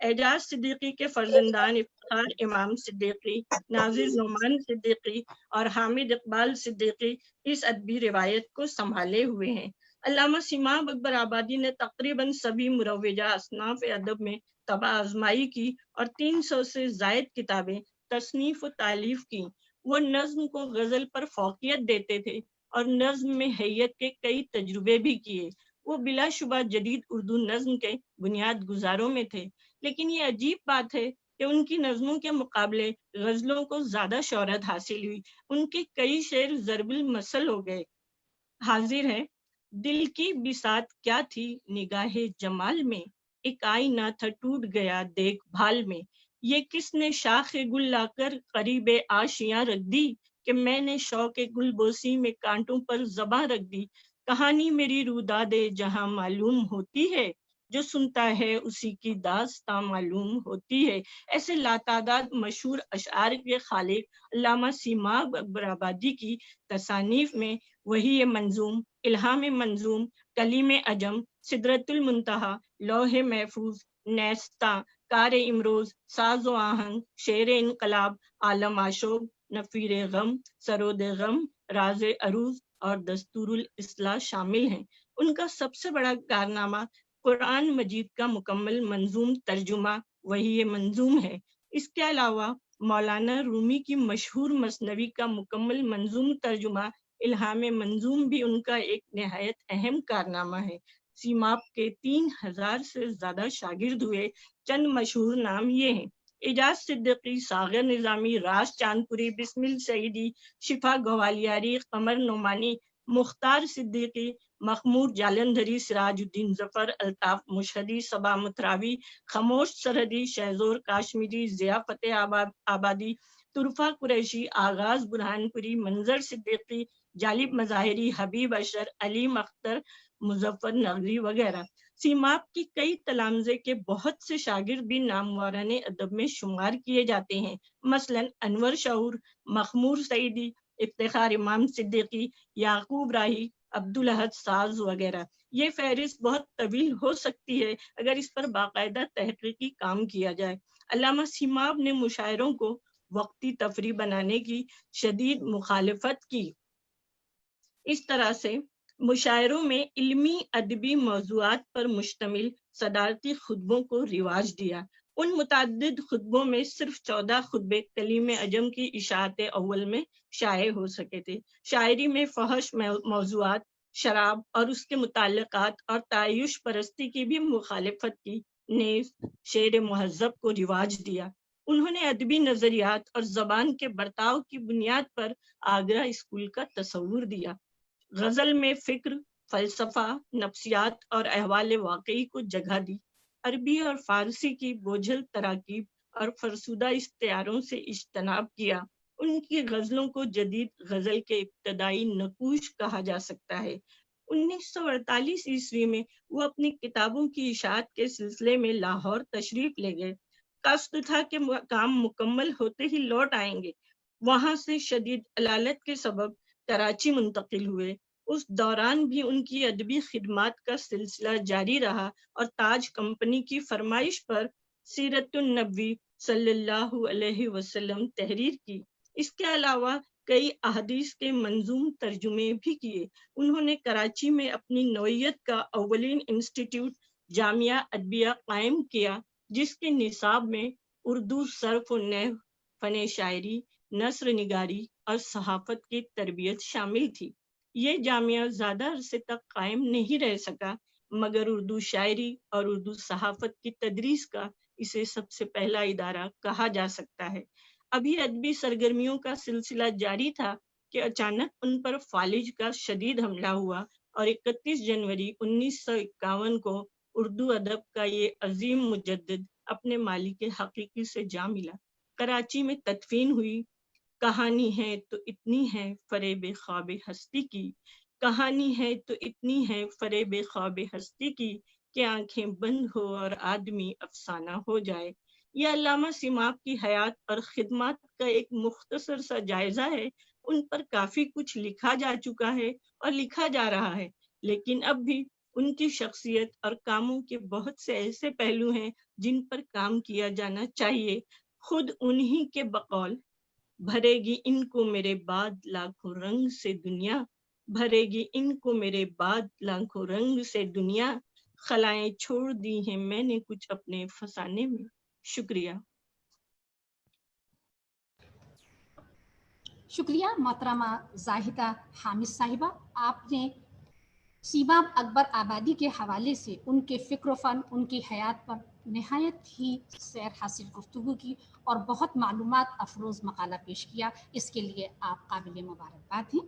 اعجاز صدیقی کے فرزندان افتخار امام صدیقی، نازر نعمان صدیقی اور حامد اقبال صدیقی اس ادبی روایت کو سنبھالے ہوئے ہیں۔ علامہ سیماب اکبر آبادی نے تقریباً سبھی مروجہ اصناف ادب میں طبع آزمائی کی اور 300 سے زائد کتابیں تصنیف و تالیف کی۔ وہ نظم کو غزل پر فوقیت دیتے تھے اور نظم میں حیت کے کئی تجربے بھی کیے۔ وہ بلا شبہ جدید اردو نظم کے بنیاد گزاروں میں تھے، لیکن یہ عجیب بات ہے کہ ان کی نظموں کے مقابلے غزلوں کو زیادہ شہرت حاصل ہوئی۔ ان کے کئی شعر ضرب المثل ہو گئے۔ حاضر ہے: دل کی بساط کیا تھی نگاہ جمال میں، ایک آئینہ تھا ٹوٹ گیا دیکھ بھال میں، یہ کس نے شاخ گل لا کر قریب آشیاں رکھ دی، کہ میں نے شوق گل بوسی میں کانٹوں پر زباں رکھ دی۔ کہانی میری روداد جہاں معلوم ہوتی ہے، جو سنتا ہے اسی کی داستاں معلوم ہوتی ہے۔ ایسے لاتعداد مشہور اشعار کے خالق علامہ سیماب اکبر آبادی کی تصانیف میں وحی منظوم، الہام منظوم، کلیم عجم، سدرۃ المنتہا، لوح محفوظ، نیستہ، کار امروز، ساز و آہنگ، شعر انقلاب، عالم آشوب، نفیر غم، سرود غم، راز عروض اور دستور الاصلاح شامل ہیں۔ ان کا سب سے بڑا کارنامہ قرآن مجید کا مکمل منظوم ترجمہ وحی منظوم ہے۔ اس کے علاوہ مولانا رومی کی مشہور مثنوی کا مکمل منظوم ترجمہ الہام منظوم بھی ان کا ایک نہایت اہم کارنامہ ہے۔ سیماب کے 3000 سے زیادہ شاگرد ہوئے۔ چند مشہور نام یہ ہیں: اعجاز صدیقی، ساغر نظامی، راش چاندپوری، بسمل سعیدی، شفا گوالیاری، قمر نعمانی، مختار صدیقی، مخمور جالندھری، سراج الدین ظفر، الطاف مشہدی، صبا متراوی، خموش سرحدی، شہزور کاشمیری، ضیاء فتح آبادی، طرفہ قریشی، آغاز برہان پوری، منظر صدیقی، جالب مظاہری، حبیب اشر، علیم اختر، مظفر نقوی وغیرہ۔ سیماب کی کئی تلامذے کے بہت سے شاگرد بھی ناموران ادب میں شمار کیے جاتے ہیں، مثلاً انور شعور، مخمور سعیدی، افتخار امام صدیقی، یعقوب راہی، عبدالاحد ساز وغیرہ۔ یہ فہرست بہت طویل ہو سکتی ہے اگر اس پر باقاعدہ تحقیقی کام کیا جائے۔ علامہ سیماب نے مشاعروں کو وقتی تفریح بنانے کی شدید مخالفت کی۔ اس طرح سے مشاعروں میں علمی ادبی موضوعات پر مشتمل صدارتی خطبوں کو رواج دیا۔ ان متعدد خطبوں میں صرف 14 خطبے کلیم عجم کی اشاعت اول میں شائع ہو سکے تھے۔ شاعری میں فحش موضوعات، شراب اور اس کے متعلقات اور تعیش پرستی کی بھی مخالفت کی، نیز شعر مہذب کو رواج دیا۔ انہوں نے ادبی نظریات اور زبان کے برتاؤ کی بنیاد پر آگرہ اسکول کا تصور دیا۔ غزل میں فکر، فلسفہ، نفسیات اور احوال واقعی کو جگہ دی۔ عربی اور فارسی کی بوجھل تراکیب اور فرسودہ استعاروں سے اجتناب کیا۔ ان کی غزلوں کو جدید غزل کے ابتدائی نقوش کہا جا سکتا ہے۔ 1948 عیسوی میں وہ اپنی کتابوں کی اشاعت کے سلسلے میں لاہور تشریف لے گئے۔ قصد تھا کہ کام مکمل ہوتے ہی لوٹ آئیں گے۔ وہاں سے شدید علالت کے سبب کراچی منتقل ہوئے۔ اس دوران بھی ان کی ادبی خدمات کا سلسلہ جاری رہا اور تاج کمپنی کی فرمائش پر سیرت النبی صلی اللہ علیہ وسلم تحریر کی۔ اس کے علاوہ کئی احادیث کے منظوم ترجمے بھی کیے۔ انہوں نے کراچی میں اپنی نوعیت کا اولین انسٹیٹیوٹ جامعہ ادبیہ قائم کیا، جس کے نصاب میں اردو صرف و نحو، فن شاعری، نثر نگاری اور صحافت کی تربیت شامل تھی۔ یہ جامعہ زیادہ عرصے تک قائم نہیں رہ سکا، مگر اردو شاعری اور اردو صحافت کی تدریس کا اسے سب سے پہلا ادارہ کہا جا سکتا ہے۔ ابھی ادبی سرگرمیوں کا سلسلہ جاری تھا کہ اچانک ان پر فالج کا شدید حملہ ہوا اور 31 جنوری 1951 کو اردو ادب کا یہ عظیم مجدد اپنے مالک حقیقی سے جا ملا۔ کراچی میں تدفین ہوئی۔ کہانی ہے تو اتنی ہے فریب خواب ہستی کی، کہانی ہے تو اتنی ہے فریب خواب ہستی کی، کہ آنکھیں بند ہو اور آدمی افسانہ ہو جائے۔ یہ علامہ سیماب کی حیات اور خدمات کا ایک مختصر سا جائزہ ہے۔ ان پر کافی کچھ لکھا جا چکا ہے اور لکھا جا رہا ہے، لیکن اب بھی ان کی شخصیت اور کاموں کے بہت سے ایسے پہلو ہیں جن پر کام کیا جانا چاہیے. خود انہی کے بقول بھرے گی ان کو میرے بعد لاکھوں رنگ سے دنیا، بھرے گی ان کو میرے بعد لاکھوں رنگ سے دنیا، خلائیں چھوڑ دی ہیں میں نے کچھ اپنے فسانے میں. شکریہ. شکریہ محترمہ زاہدہ حامد صاحبہ. آپ نے سیماب اکبر آبادی کے حوالے سے ان کے فکر و فن، ان کی حیات پر نہایت ہی سیر حاصل گفتگو کی اور بہت معلومات افروز مقالہ پیش کیا. اس کے لیے آپ قابل مبارکباد ہیں.